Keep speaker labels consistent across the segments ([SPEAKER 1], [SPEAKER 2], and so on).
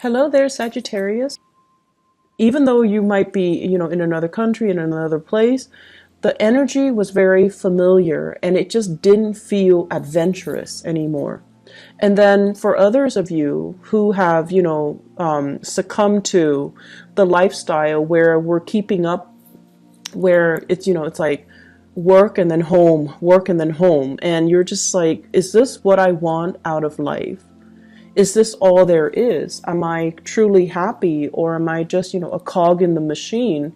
[SPEAKER 1] Hello there, Sagittarius. Even though you might be, in another country, in another place, the energy was very familiar and it just didn't feel adventurous anymore. And then for others of you who have, succumbed to the lifestyle where we're keeping up, where it's like work and then home, work and then home. And you're just like, is this what I want out of life? Is this all there is? Am I truly happy, or am I just, a cog in the machine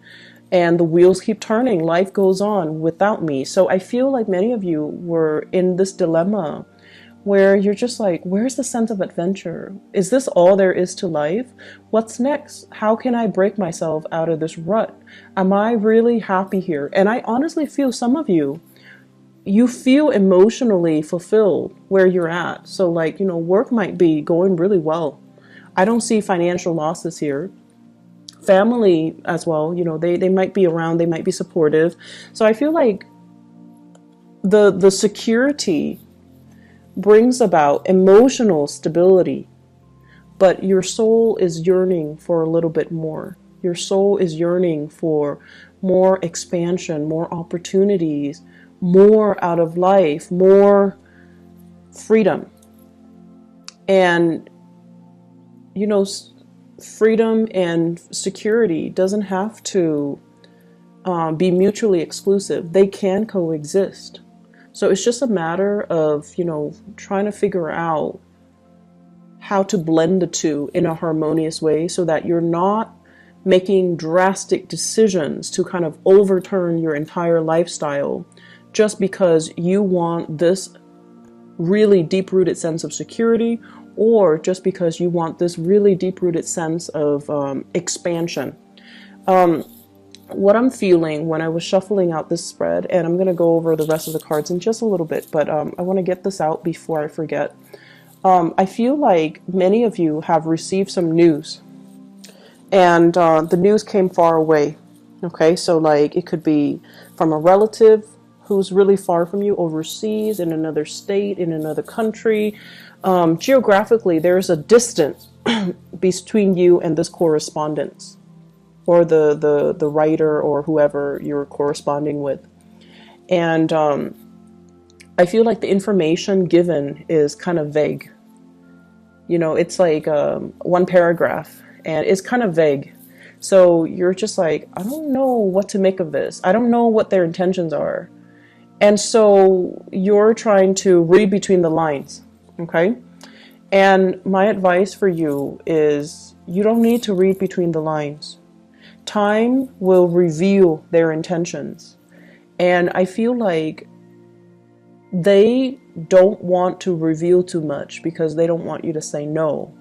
[SPEAKER 1] and the wheels keep turning? Life goes on without me. So I feel like many of you were in this dilemma where you're just like, where's the sense of adventure? Is this all there is to life? What's next? How can I break myself out of this rut? Am I really happy here? And I honestly feel some of you feel emotionally fulfilled where you're at. So like, work might be going really well. I don't see financial losses here. Family as well, they might be around, they might be supportive. So I feel like the security brings about emotional stability, but your soul is yearning for a little bit more. Your soul is yearning for more expansion, more opportunities, more out of life, more freedom. And, freedom and security doesn't have to be mutually exclusive. They can coexist. So it's just a matter of, trying to figure out how to blend the two in a harmonious way so that you're not making drastic decisions to kind of overturn your entire lifestyle just because you want this really deep-rooted sense of security, or just because you want this really deep-rooted sense of expansion. What I'm feeling when I was shuffling out this spread, and I'm going to go over the rest of the cards in just a little bit, but I want to get this out before I forget. I feel like many of you have received some news, and the news came far away. Okay, so like it could be from a relative who's really far from you, overseas, in another state, in another country. Geographically, there's a distance between you and this correspondence, or the writer, or whoever you're corresponding with. And I feel like the information given is kind of vague. It's like one paragraph, and it's kind of vague. So you're just like, I don't know what to make of this. I don't know what their intentions are. And so you're trying to read between the lines, okay? And my advice for you is you don't need to read between the lines. Time will reveal their intentions. And I feel like they don't want to reveal too much because they don't want you to say no.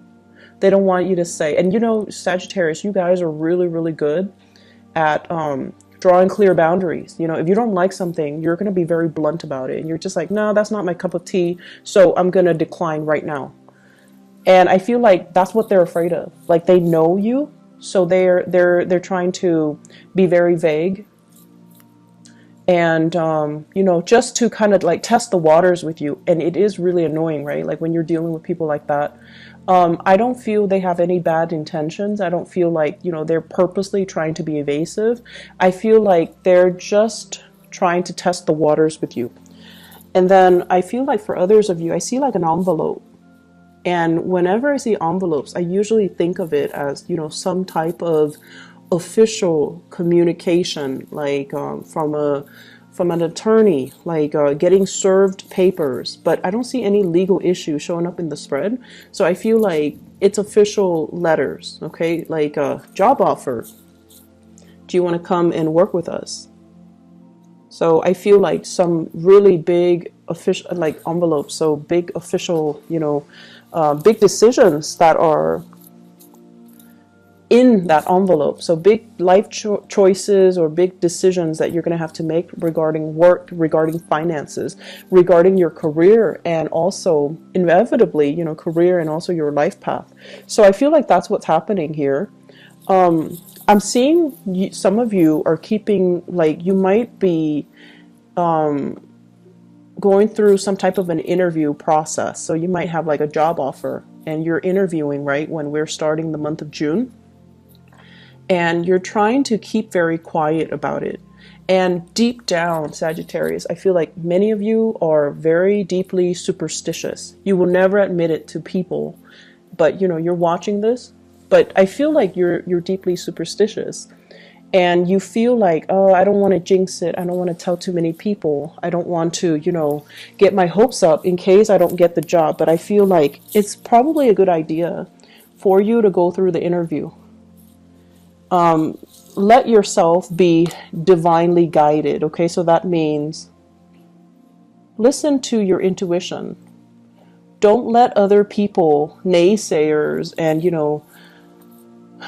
[SPEAKER 1] They don't want you to say, and Sagittarius, you guys are really, really good at drawing clear boundaries. If you don't like something, you're going to be very blunt about it. And you're just like, no, that's not my cup of tea. So I'm going to decline right now. And I feel like that's what they're afraid of. Like they know you. So they're trying to be very vague. And, just to kind of like test the waters with you. And it is really annoying, right? Like when you're dealing with people like that. I don't feel they have any bad intentions. I don't feel like, they're purposely trying to be evasive. I feel like they're just trying to test the waters with you. And then I feel like for others of you, I see like an envelope. And whenever I see envelopes, I usually think of it as, some type of official communication, like from an attorney, like getting served papers, but I don't see any legal issue showing up in the spread. So I feel like it's official letters, okay? Like a job offer. Do you want to come and work with us? So I feel like some really big official, like envelopes, so big official, big decisions that are in that envelope. So big life choices or big decisions that you're going to have to make regarding work, regarding finances, regarding your career, and also inevitably, career and also your life path. So I feel like that's what's happening here. I'm seeing some of you are keeping, like you might be going through some type of an interview process. So you might have like a job offer and you're interviewing, right, when we're starting the month of June, and you're trying to keep very quiet about it. And deep down, Sagittarius, I feel like many of you are very deeply superstitious. You will never admit it to people, but you're watching this, but I feel like you're deeply superstitious. And you feel like, oh, I don't want to jinx it. I don't want to tell too many people. I don't want to, get my hopes up in case I don't get the job. But I feel like it's probably a good idea for you to go through the interview. Let yourself be divinely guided, okay? So that means listen to your intuition. Don't let other people, naysayers, and,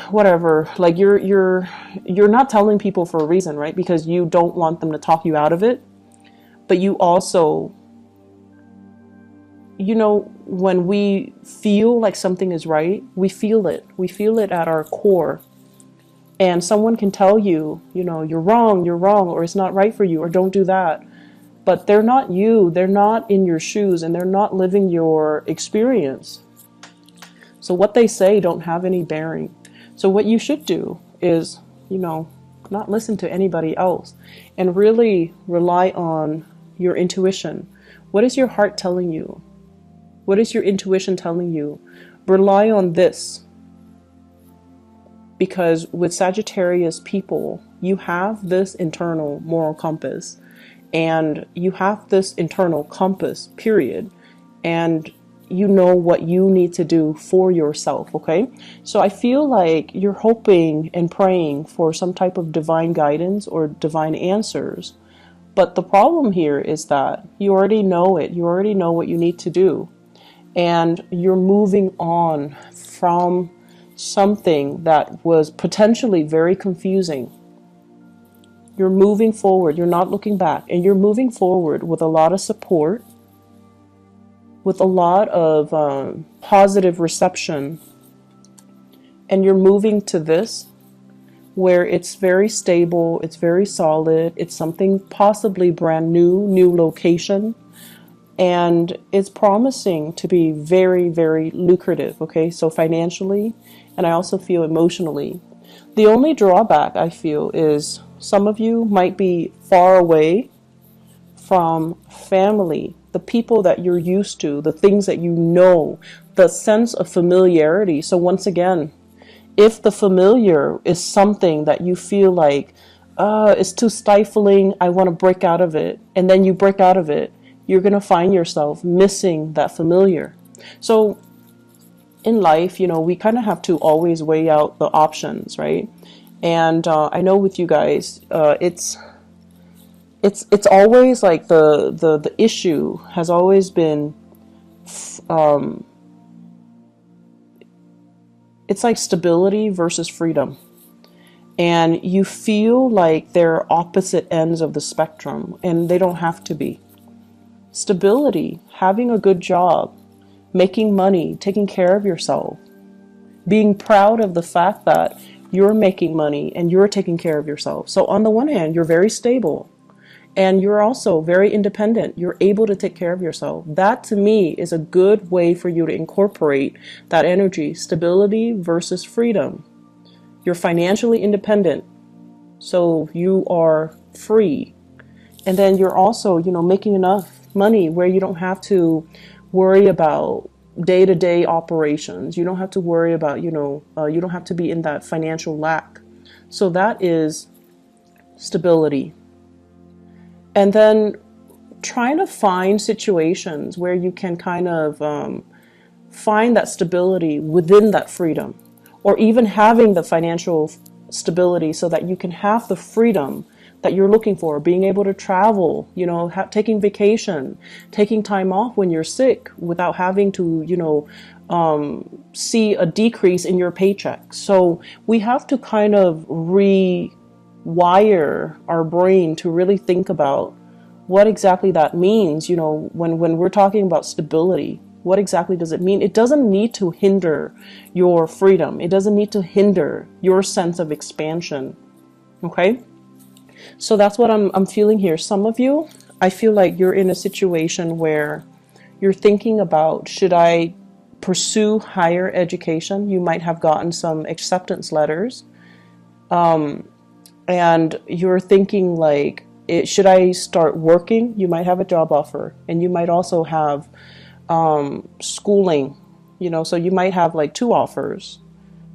[SPEAKER 1] whatever, like you're not telling people for a reason, right? Because you don't want them to talk you out of it. But you also, when we feel like something is right, we feel it at our core. And someone can tell you, you're wrong, or it's not right for you, or don't do that. But they're not you, they're not in your shoes, and they're not living your experience. So what they say don't have any bearing. So what you should do is, not listen to anybody else and really rely on your intuition. What is your heart telling you? What is your intuition telling you? Rely on this. Because with Sagittarius people, you have this internal moral compass, and you have this internal compass, period. And you know what you need to do for yourself, okay? So I feel like you're hoping and praying for some type of divine guidance or divine answers. But the problem here is that you already know it. You already know what you need to do. And you're moving on from something that was potentially very confusing. You're moving forward. You're not looking back. And you're moving forward with a lot of support, with a lot of positive reception. And you're moving to this where it's very stable, it's very solid, it's something possibly brand new location, and it's promising to be very, very lucrative, okay? So financially, and I also feel emotionally. The only drawback I feel is some of you might be far away from family, the people that you're used to, the things that you know, the sense of familiarity. So once again, if the familiar is something that you feel like, it's too stifling, I want to break out of it, and then you break out of it, you're going to find yourself missing that familiar. So in life, we kind of have to always weigh out the options, right? And I know with you guys, it's always like the issue has always been, it's like stability versus freedom. And you feel like they're opposite ends of the spectrum, and they don't have to be. Stability, having a good job, making money, taking care of yourself, being proud of the fact that you're making money and you're taking care of yourself. So on the one hand, you're very stable. And you're also very independent. You're able to take care of yourself. That, to me, is a good way for you to incorporate that energy, stability versus freedom. You're financially independent, so you are free. And then you're also, making enough money where you don't have to worry about day-to-day operations. You don't have to worry about, you don't have to be in that financial lack. So that is stability. And then trying to find situations where you can kind of find that stability within that freedom, or even having the financial stability so that you can have the freedom that you're looking for, being able to travel, taking vacation, taking time off when you're sick without having to, see a decrease in your paycheck. So we have to kind of wire our brain to really think about what exactly that means. When we're talking about stability, what exactly does it mean? It doesn't need to hinder your freedom. It doesn't need to hinder your sense of expansion. Okay? So that's what I'm feeling here. Some of you, I feel like you're in a situation where you're thinking about, should I pursue higher education. You might have gotten some acceptance letters, and you're thinking like, should I start working? You might have a job offer, and you might also have schooling, so you might have like 2 offers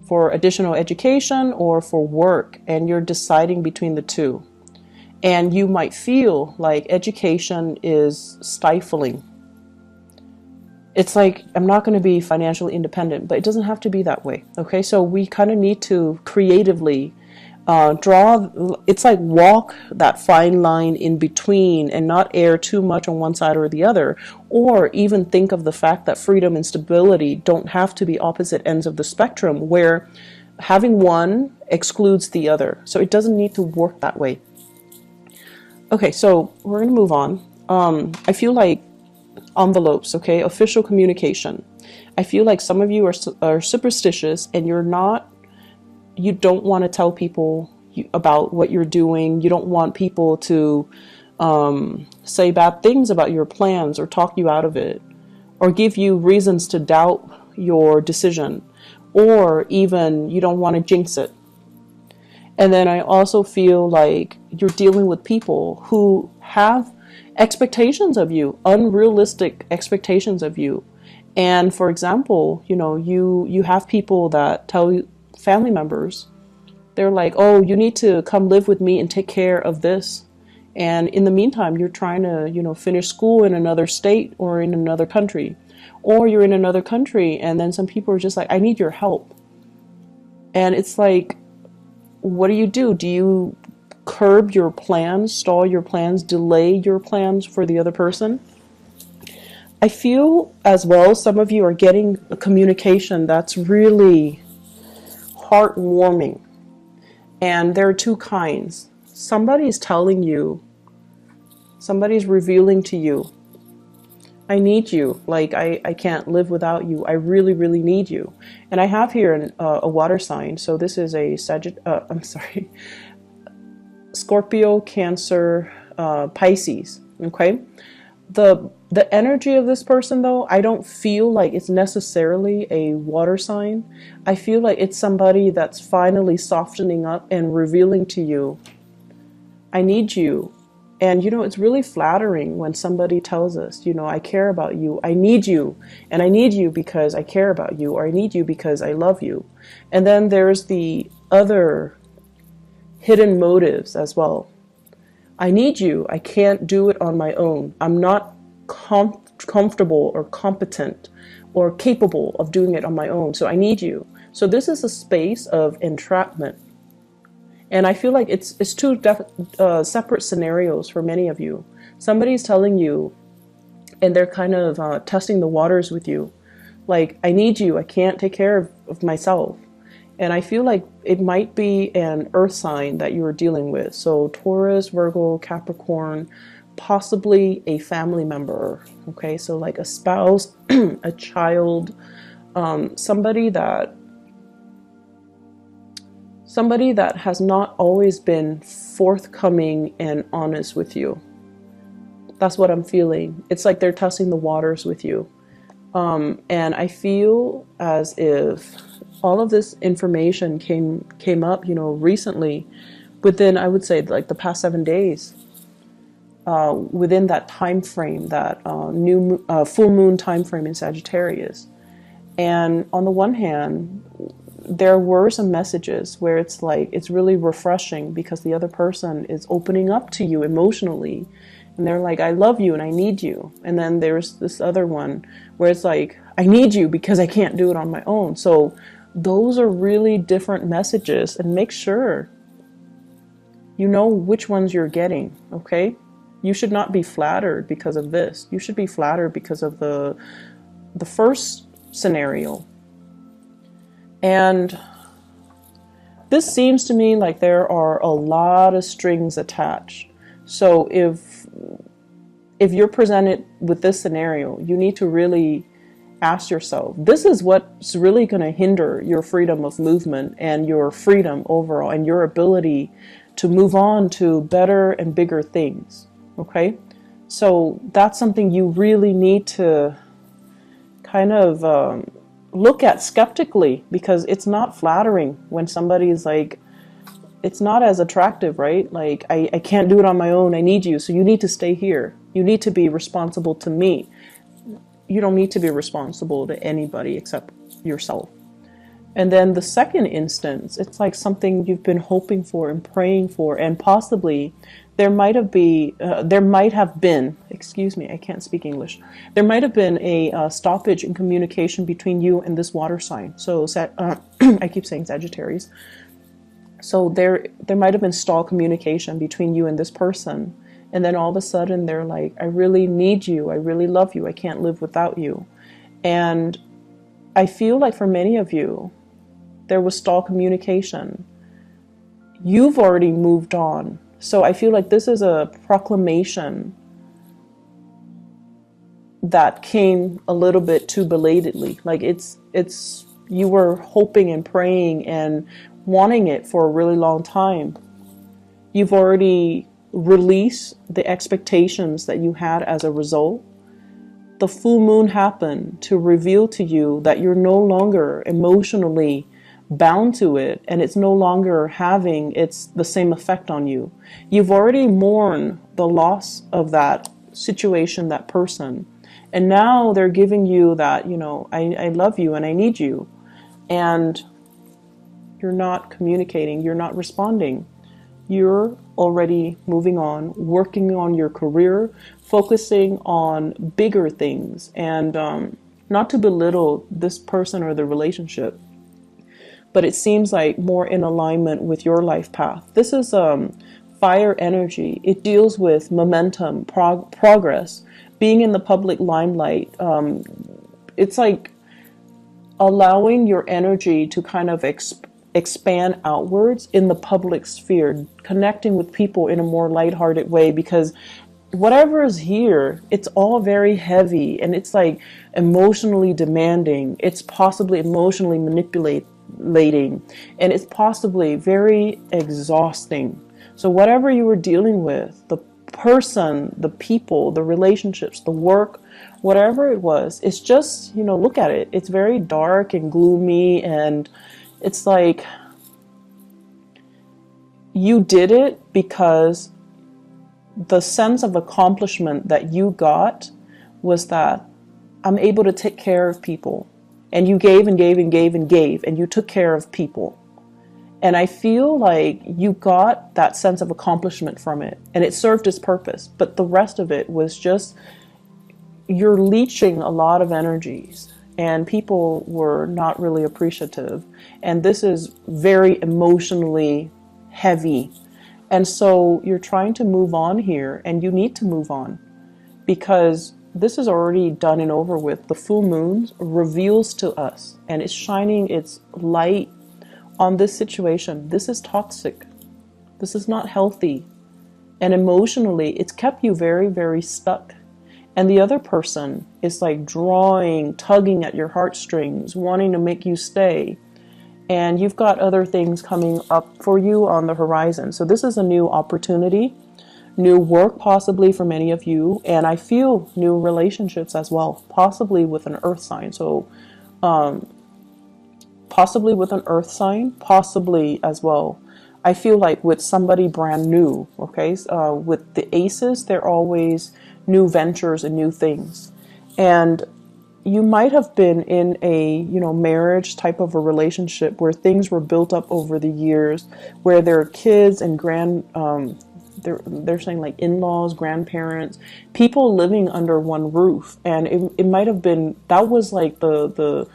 [SPEAKER 1] for additional education or for work, and you're deciding between the 2. And you might feel like education is stifling. It's like, I'm not going to be financially independent, but it doesn't have to be that way. Okay, so we kind of need to creatively it's like walk that fine line in between and not err too much on one side or the other, or even think of the fact that freedom and stability don't have to be opposite ends of the spectrum where having one excludes the other. So it doesn't need to work that way. Okay, so we're going to move on. I feel like envelopes, okay, official communication. I feel like some of you are superstitious, and you don't want to tell people about what you're doing. You don't want people to say bad things about your plans or talk you out of it, or give you reasons to doubt your decision, or even you don't want to jinx it. And then I also feel like you're dealing with people who have expectations of you, unrealistic expectations of you. And for example, you have people that tell you, family members, they're like, oh, you need to come live with me and take care of this. And in the meantime, you're trying to, finish school in another state or in another country. Or you're in another country, and then some people are just like, I need your help. And it's like, what do? Do you curb your plans, stall your plans, delay your plans for the other person? I feel as well some of you are getting a communication that's really heartwarming. And there are 2 kinds. Somebody's telling you, somebody's revealing to you, I need you. Like, I can't live without you. I really, really need you. And I have here a water sign. So this is a Scorpio, Cancer, Pisces. Okay. The energy of this person, though, I don't feel like it's necessarily a water sign. I feel like it's somebody that's finally softening up and revealing to you, I need you. And, it's really flattering when somebody tells us, I care about you, I need you, and I need you because I care about you, or I need you because I love you. And then there's the other hidden motives as well. I need you. I can't do it on my own. I'm not comfortable or competent or capable of doing it on my own. So I need you. So this is a space of entrapment. And I feel like it's 2 separate scenarios for many of you. Somebody's telling you, and they're kind of testing the waters with you. Like, I need you. I can't take care of myself. And I feel like it might be an earth sign that you are dealing with. So Taurus, Virgo, Capricorn, possibly a family member. Okay, so like a spouse, a child, somebody that has not always been forthcoming and honest with you. That's what I'm feeling. It's like they're testing the waters with you. And I feel as if all of this information came up, recently, within, I would say, like the past 7 days, within that time frame, that full moon time frame in Sagittarius. And on the one hand, there were some messages where it's like, it's really refreshing because the other person is opening up to you emotionally. And they're like, I love you and I need you. And then there's this other one where it's like, I need you because I can't do it on my own. So those are really different messages, and make sure you know which ones you're getting, okay? You should not be flattered because of this. You should be flattered because of the first scenario. And this seems to me like there are a lot of strings attached. So if you're presented with this scenario, you need to really ask yourself, this is what's really going to hinder your freedom of movement and your freedom overall and your ability to move on to better and bigger things. Okay? So that's something you really need to kind of look at skeptically, because it's not flattering when somebody's like, it's not as attractive, right? Like, I can't do it on my own. I need you. So you need to stay here. You need to be responsible to me. You don't need to be responsible to anybody except yourself. And then the second instance, it's like something you've been hoping for and praying for, and possibly there might have been, excuse me, I can't speak English. There might have been a stoppage in communication between you and this water sign. So I keep saying Sagittarius. So there might have been stalled communication between you and this person. And then all of a sudden they're like, I really need you. I really love you. I can't live without you. And I feel like for many of you, there was stalled communication. You've already moved on. So I feel like this is a proclamation that came a little bit too belatedly. Like it's you were hoping and praying and wanting it for a really long time. You've already released the expectations that you had as a result. The full moon happened to reveal to you that you're no longer emotionally bound to it, and it's no longer having the same effect on you. You've already mourned the loss of that situation, that person, and now they're giving you that, I love you and I need you, and you're not communicating, you're not responding. You're already moving on, working on your career, focusing on bigger things, and not to belittle this person or the relationship, but it seems like more in alignment with your life path. This is fire energy. It deals with momentum, progress, being in the public limelight. It's like allowing your energy to kind of expand outwards in the public sphere, connecting with people in a more lighthearted way, because whatever is here, it's all very heavy, and it's like emotionally demanding. It's possibly emotionally manipulating, and it's possibly very exhausting. So whatever you were dealing with, the person, the people, the relationships, the work, whatever it was, it's just, look at it. It's very dark and gloomy, and it's like you did it because the sense of accomplishment that you got was that I'm able to take care of people. And you gave and gave and gave and gave, and you took care of people. And I feel like you got that sense of accomplishment from it, and it served its purpose. But the rest of it was just, you're leeching a lot of energies, and people were not really appreciative. And this is very emotionally heavy. And so you're trying to move on here, and you need to move on, because this is already done and over with. The full moon reveals to us, and it's shining its light on this situation. This is toxic. This is not healthy. And emotionally, it's kept you very, very stuck. And the other person is like drawing, tugging at your heartstrings, wanting to make you stay. And you've got other things coming up for you on the horizon. So this is a new opportunity, new work possibly for many of you. And I feel new relationships as well, possibly with an earth sign. So possibly with an earth sign, possibly as well. I feel like with somebody brand new, okay? With the aces, they're always new ventures and new things. And you might have been in a, marriage type of a relationship where things were built up over the years, where there are kids and they're saying like in-laws, grandparents, people living under one roof. And it might have been, that was like the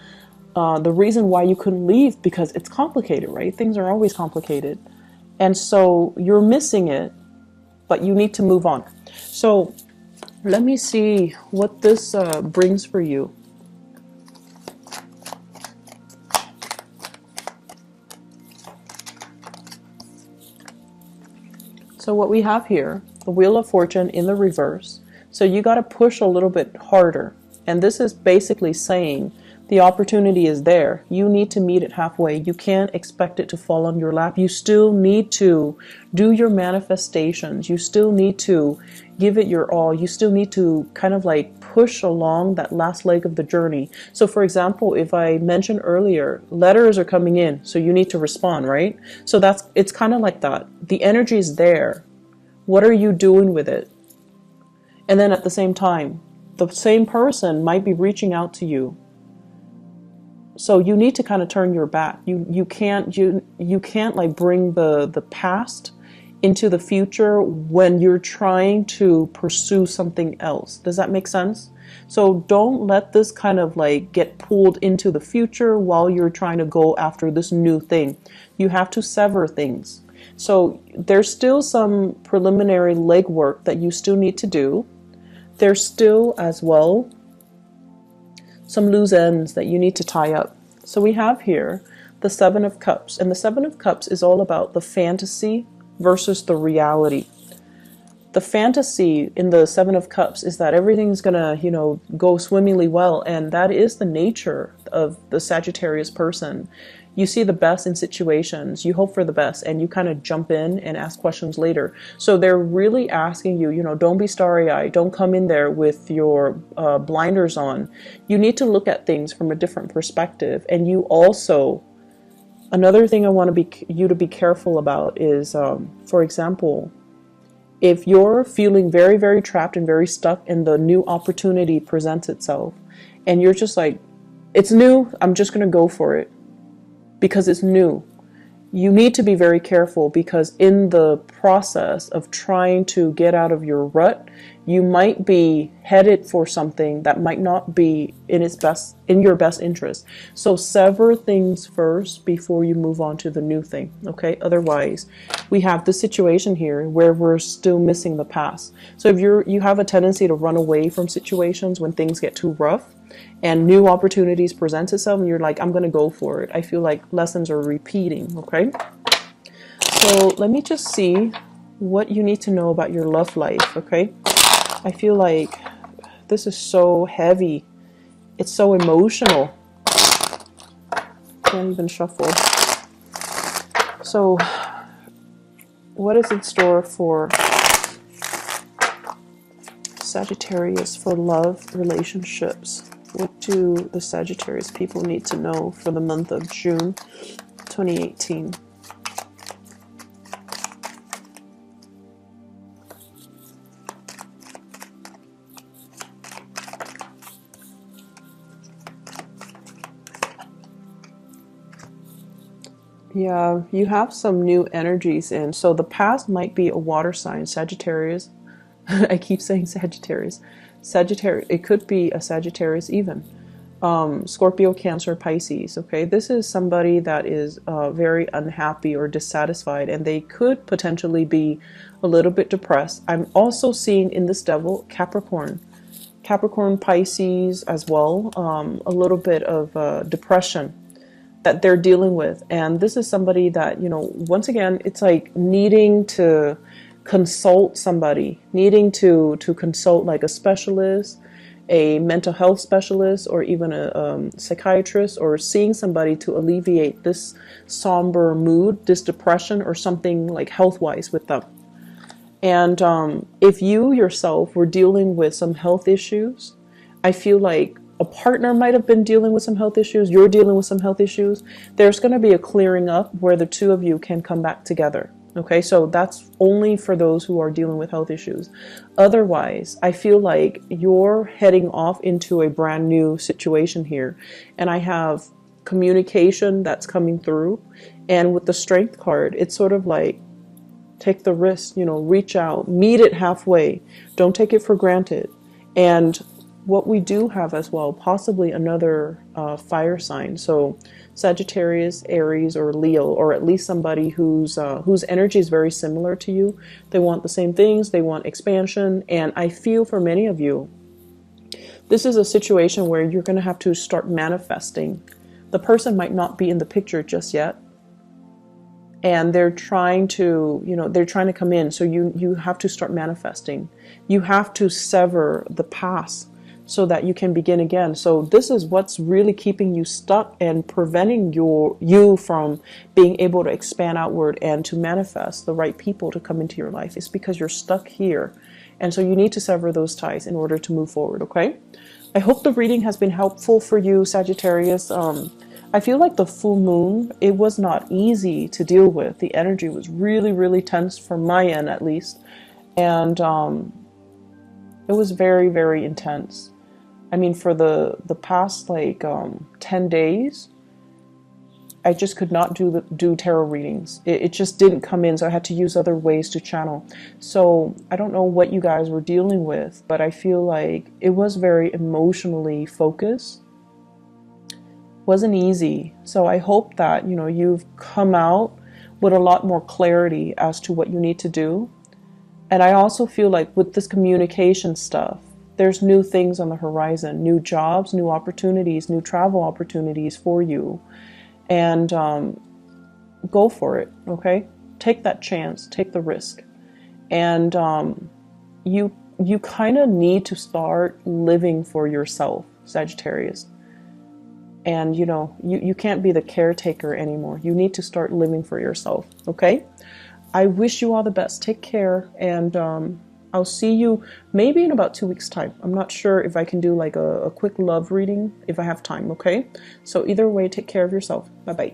[SPEAKER 1] reason why you couldn't leave, because it's complicated, right? Things are always complicated. And so you're missing it, but you need to move on. So let me see what this brings for you. So what we have here, the Wheel of Fortune in the reverse. So you got to push a little bit harder. And this is basically saying The opportunity is there. You need to meet it halfway. You can't expect it to fall on your lap. You still need to do your manifestations. You still need to give it your all. You still need to kind of like push along that last leg of the journey. So for example, if I mentioned earlier, letters are coming in, so you need to respond, right? So it's kind of like that. The energy is there. What are you doing with it? And then at the same time, the same person might be reaching out to you. So you need to kind of turn your back. You can't like bring the past into the future when you're trying to pursue something else. Does that make sense? So don't let this kind of like get pulled into the future while you're trying to go after this new thing. You have to sever things. So there's still some preliminary legwork that you still need to do. There's still as well some loose ends that you need to tie up. So we have here the Seven of Cups, and the Seven of Cups is all about the fantasy versus the reality. The fantasy in the Seven of Cups is that everything's gonna, go swimmingly well, and that is the nature of the Sagittarius person. You see the best in situations, you hope for the best, and you kind of jump in and ask questions later. So they're really asking you, don't be starry-eyed, don't come in there with your blinders on. You need to look at things from a different perspective. And you also, another thing I want you to be careful about is, for example, if you're feeling very, very trapped and very stuck and the new opportunity presents itself, and you're just like, it's new, I'm just going to go for it because it's new. You need to be very careful, because in the process of trying to get out of your rut, you might be headed for something that might not be in your best interest. So sever things first before you move on to the new thing, okay? Otherwise, we have this situation here where we're still missing the past. So if you have a tendency to run away from situations when things get too rough and new opportunities present itself and you're like, I'm going to go for it, I feel like lessons are repeating, okay? So let me just see what you need to know about your love life, okay? I feel like this is so heavy. It's so emotional. Can't even shuffle. So what is in store for Sagittarius for love relationships? What do the Sagittarius people need to know for the month of June 2018? Yeah, you have some new energies in. So the past might be a water sign, Sagittarius. I keep saying Sagittarius. Sagittarius, it could be a Sagittarius even. Scorpio, Cancer, Pisces, okay? This is somebody that is very unhappy or dissatisfied, and they could potentially be a little bit depressed. I'm also seeing in this devil, Capricorn. Capricorn, Pisces as well, a little bit of depression that they're dealing with. And this is somebody that, once again, it's like needing to consult somebody, needing to consult like a specialist, a mental health specialist, or even a psychiatrist, or seeing somebody to alleviate this somber mood, this depression, or something like health-wise with them. And if you yourself were dealing with some health issues, I feel like a partner might have been dealing with some health issues, you're dealing with some health issues, there's going to be a clearing up where the two of you can come back together. Okay, so that's only for those who are dealing with health issues. Otherwise, I feel like you're heading off into a brand new situation here. And I have communication that's coming through. And with the Strength card, it's sort of like, take the risk, reach out, meet it halfway. Don't take it for granted. And what we do have as well, possibly another fire sign. So Sagittarius, Aries, or Leo, or at least somebody whose energy is very similar to you. They want the same things. They want expansion. And I feel for many of you, this is a situation where you're going to have to start manifesting. The person might not be in the picture just yet. And they're trying to, they're trying to come in. So you have to start manifesting. You have to sever the past. so that you can begin again. So this is what's really keeping you stuck and preventing you from being able to expand outward and to manifest the right people to come into your life. It's because you're stuck here. And so you need to sever those ties in order to move forward, okay? I hope the reading has been helpful for you, Sagittarius. I feel like the full moon, it was not easy to deal with. The energy was really, really tense from my end, at least. And it was very, very intense. I mean, for the past like 10 days, I just could not do tarot readings. It just didn't come in, so I had to use other ways to channel. So I don't know what you guys were dealing with, but I feel like it was very emotionally focused. Wasn't easy. So I hope that, you know, you've come out with a lot more clarity as to what you need to do. And I also feel like with this communication stuff, there's new things on the horizon, new jobs, new opportunities, new travel opportunities for you. And go for it, okay? Take that chance, take the risk. And you kind of need to start living for yourself, Sagittarius. And, you know, you can't be the caretaker anymore. You need to start living for yourself, okay? I wish you all the best. Take care, and I'll see you maybe in about 2 weeks' time. I'm not sure if I can do like a quick love reading if I have time, okay? So either way, take care of yourself. Bye-bye.